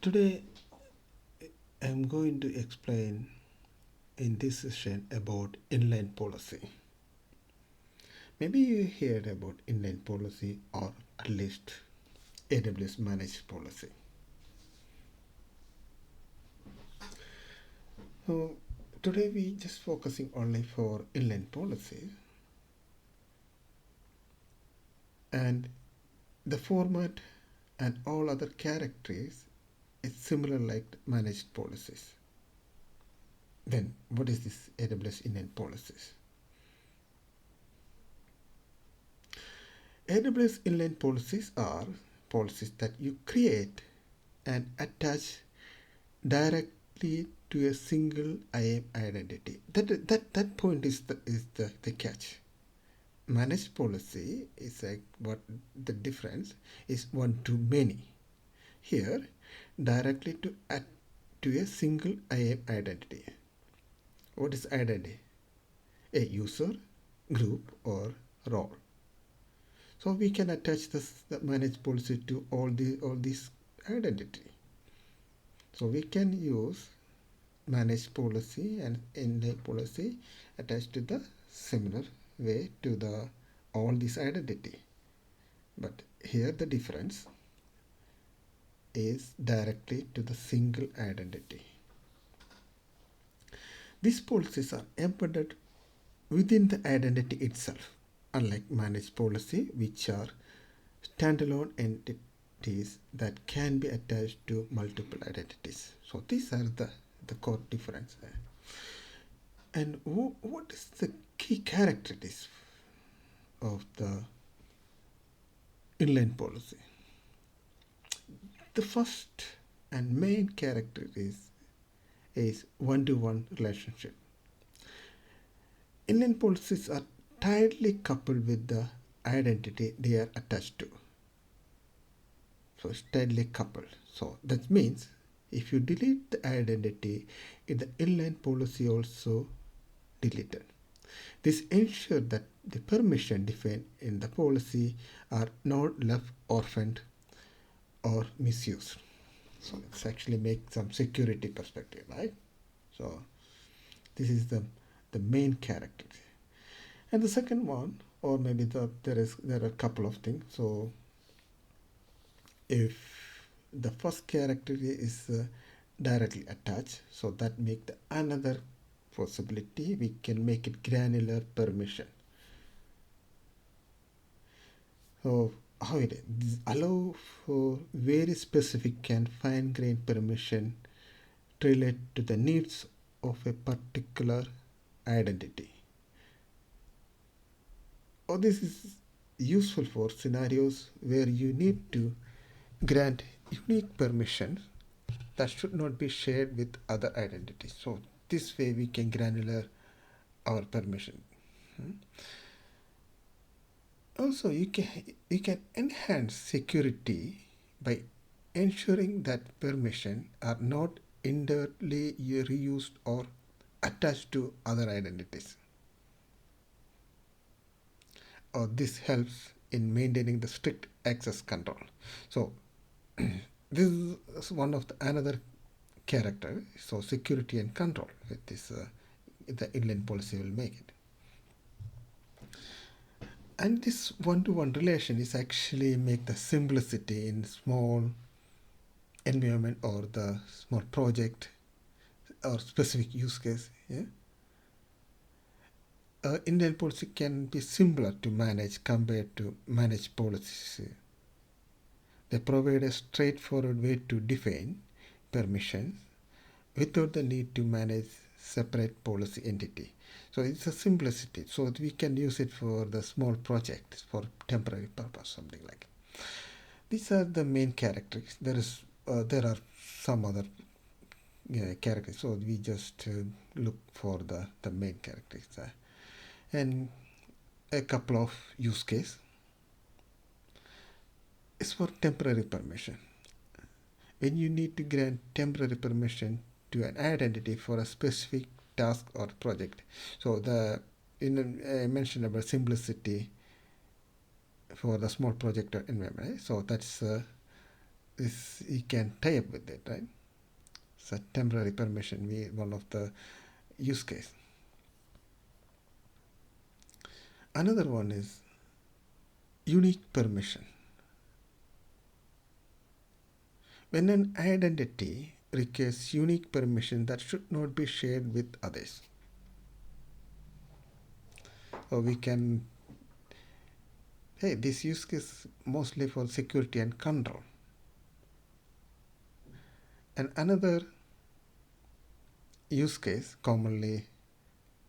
Today I'm going to explain in this session about inline policy. Maybe you heard about inline policy or at least AWS managed policy. So today we just focusing only for inline policy, and the format and all other characters is similar like managed policies. Then what is this AWS inline policies? AWS inline policies are policies that you create and attach directly to a single IAM identity. That point is the catch. Managed policy is like what the difference is one to many. Here, directly to a single IAM identity. What is identity? A user, group, or role. So we can attach the managed policy to all these identity. So we can use managed policy and inline policy attached to the similar way to the all this identity. But here the difference is directly to the single identity. These policies are embedded within the identity itself, unlike managed policy, which are standalone entities that can be attached to multiple identities. So these are the core difference. And what is the key characteristics of the inline policy? The first and main character is one-to-one relationship. Inline policies are tightly coupled with the identity they are attached to. So it's tightly coupled. So that means if you delete the identity, the inline policy also deleted. This ensures that the permission defined in the policy are not left orphaned or misused. So let's actually make some security perspective, right? So this is the main character. And the second one, or maybe there are a couple of things. So if the first character is directly attached, so that make the another possibility, we can make it granular permission. So how it is allow for very specific and fine-grained permission related to the needs of a particular identity. Or this is useful for scenarios where you need to grant unique permissions that should not be shared with other identities. So this way we can granular our permission. Also, you can enhance security by ensuring that permissions are not indirectly reused or attached to other identities. Or this helps in maintaining the strict access control. So this is one of another character. So security and control with this the inline policy will make it. And this one-to-one relation is actually make the simplicity in small environment or the small project or specific use case. Yeah? Inline policy can be simpler to manage compared to managed policies. They provide a straightforward way to define permissions without the need to manage separate policy entity. So it's a simplicity. So we can use it for the small projects for temporary purpose, something like it. These are the main characteristics. There are some other characters. So we just look for the main characteristics. And a couple of use cases is for temporary permission. When you need to grant temporary permission to an identity for a specific task or project. So I mentioned about simplicity for the small project or environment. Right? So that's this you can tie up with it, right? So temporary permission, one of the use case. Another one is unique permission. When an identity requires unique permission that should not be shared with others. So we can, hey, this use case mostly for security and control. And another use case commonly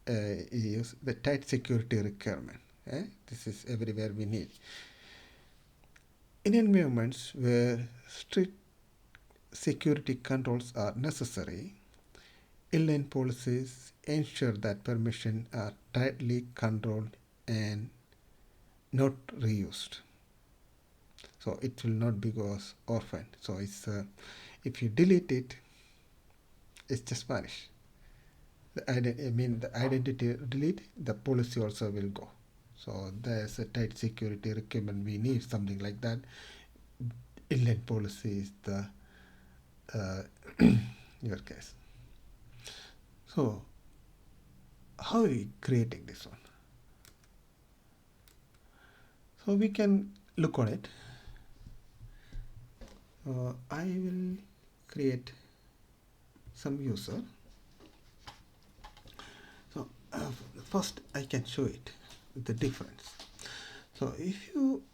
is the tight security requirement. This is everywhere we need. In environments where strict security controls are necessary, inline policies ensure that permissions are tightly controlled and not reused. So it will not be goes orphaned. So it's if you delete it, it's just vanished. The identity delete, the policy also will go. So there's a tight security requirement. We need something like that. Inline policy is the your case. So how are we creating this one? So we can look on it. I will create some user. So first I can show it the difference. So if you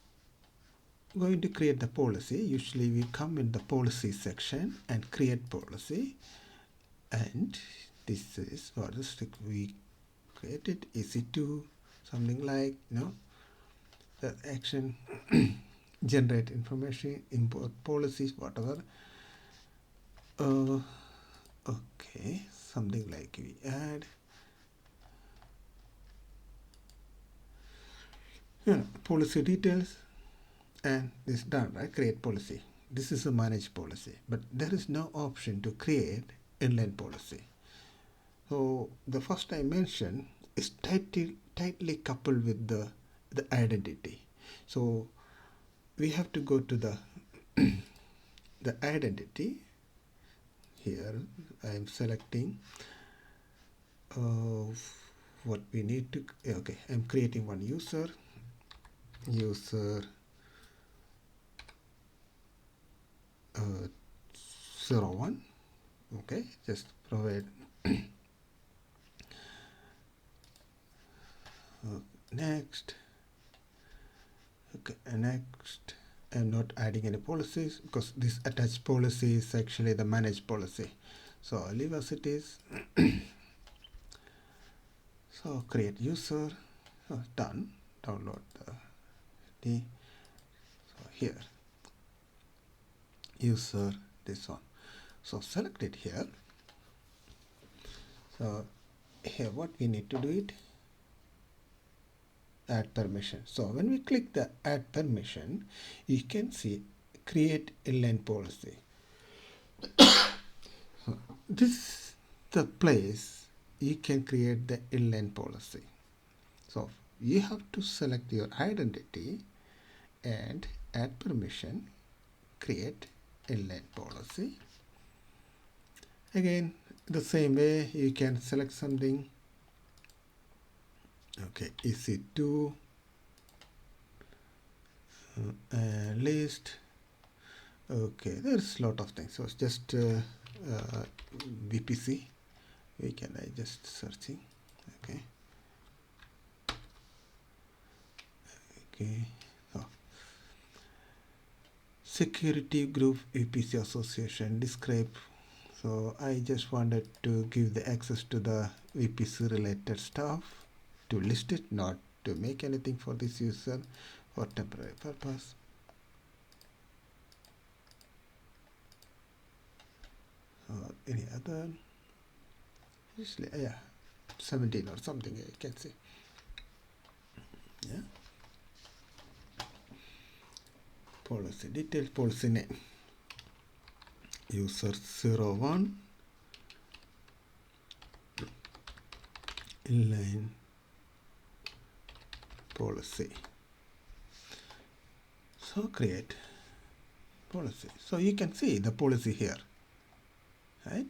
going to create the policy, usually we come in the policy section and create policy, and this is what we created EC2, something like, the action generate information, import policies, whatever. Okay, something like we add policy details, and this done, right? Create policy. This is a managed policy, but there is no option to create inline policy. So the first I mentioned is tightly coupled with the identity. So we have to go to the the identity. Here I am selecting what we need to. Okay, I'm creating one user 01. Okay, just provide next. Okay, next. I'm not adding any policies because this attached policy is actually the managed policy. So I'll leave as it is. So create user. Done. Download the so here user, this one. So select it here. So here what we need to do it, add permission. So when we click the add permission, you can see create inline policy. So this is the place you can create the inline policy. So you have to select your identity and add permission, create inline policy. Again, the same way you can select something. Okay, EC2 list. Okay, there's a lot of things. So it's just VPC. I just searching. Okay. So security group VPC association describe. So I just wanted to give the access to the VPC related stuff, to list it, not to make anything for this user for temporary purpose. Any other? Usually, 17 or something I can say. Yeah. Policy details, policy name. User 01 inline policy. So create policy. So you can see the policy here, right?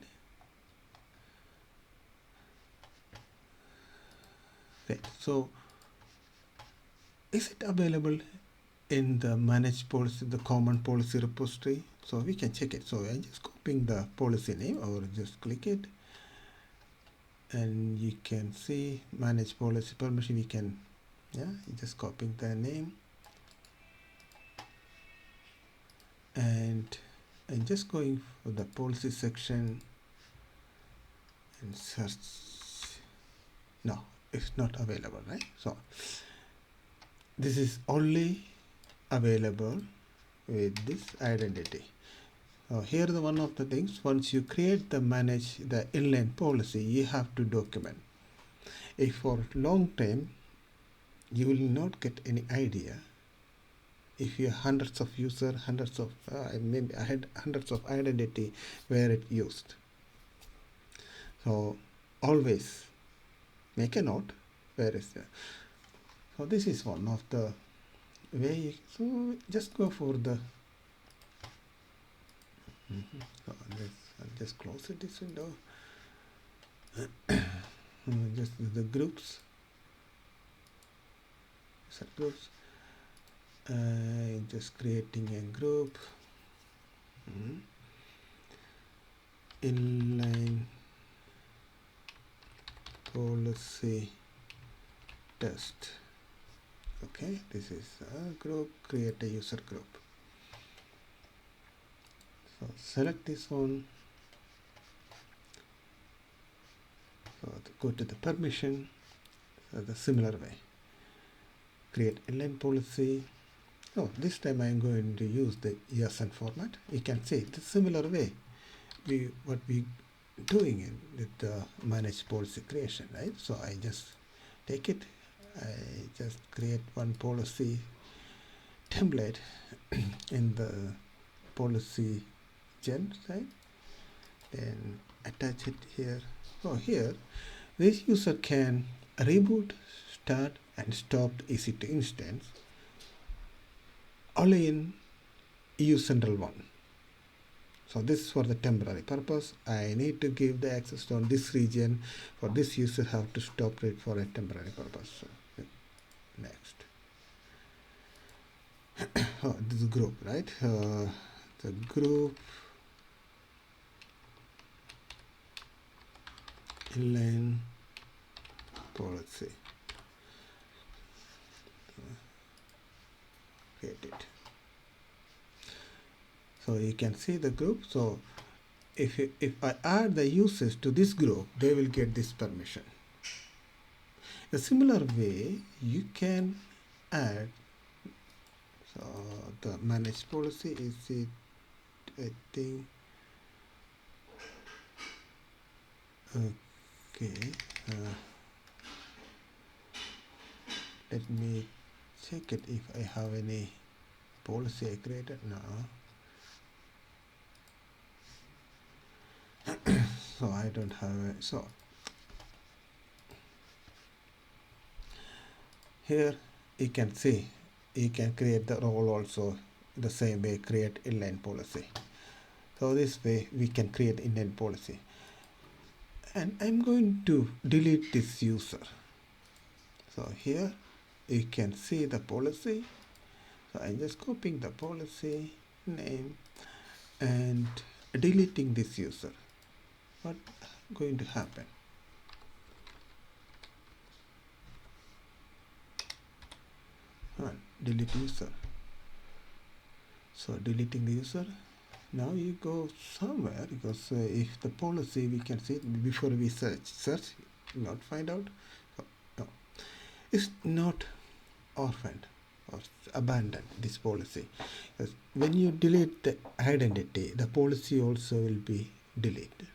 Right. So is it available in the managed policy, the common policy repository? So we can check it. So I'm just copying the policy name, or just click it, and you can see manage policy permission. We can, yeah, just copying the name, and I'm just going for the policy section and search. No, it's not available, right? So this is only available with this identity. Here the one of the things, once you create the manage the inline policy, you have to document. If for long time you will not get any idea. If you have hundreds of user, hundreds of maybe I had hundreds of identity where it used. So always make a note where is there. So this is one of the way. So just go for the. So I'll just close it, this window. Just the groups, subgroups. Just creating a group. Inline policy test. Okay, this is a group. Create a user group. So select this one. So go to the permission. So the similar way. Create inline policy. Oh, this time I am going to use the ESN format. You can see the similar way what we doing in with the managed policy creation, right? So I just take it. I just create one policy template in the policy gen side, then attach it here. So here this user can reboot, start and stop the EC2 instance only in EU Central 1. So this is for the temporary purpose. I need to give the access on this region. For this user have to stop it for a temporary purpose. So next. Oh, this is group, right? The group inline policy. Create it. So you can see the group. So if I add the users to this group, they will get this permission. A similar way you can add. So the managed policy is it, I think. Okay. Let me check it if I have any policy I created now. So I don't have it. So here you can see you can create the role also the same way, create inline policy. So this way we can create inline policy. And I'm going to delete this user. So here you can see the policy. So I'm just copying the policy name and deleting this user. What's going to happen? Delete user. So deleting the user. Now you go somewhere, because if the policy we can see before we search not find out. So, no, it's not orphaned or abandoned, this policy. Because when you delete the identity, the policy also will be deleted.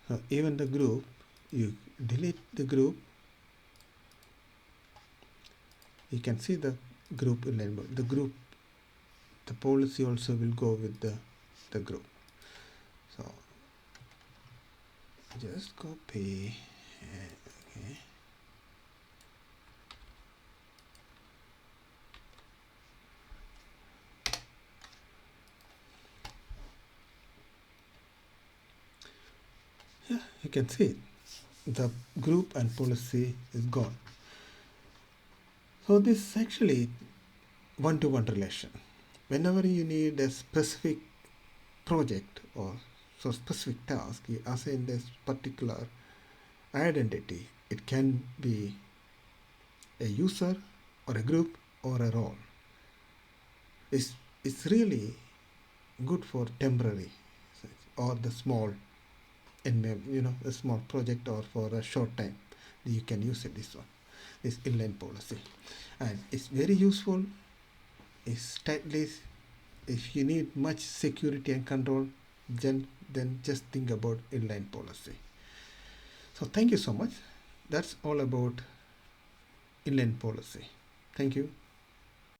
So even the group, you delete the group, you can see the group inline, the group, the policy also will go with the group. So just copy. Okay. you can see the group and policy is gone. So this is actually one-to-one relation. Whenever you need a specific project or so specific task, you assign this particular identity. It can be a user or a group or a role. It's really good for temporary or the small, a small project, or for a short time. You can use it, this one, this inline policy, and it's very useful. It's tightly. If you need much security and control, then just think about inline policy. So thank you so much. That's all about inline policy. Thank you.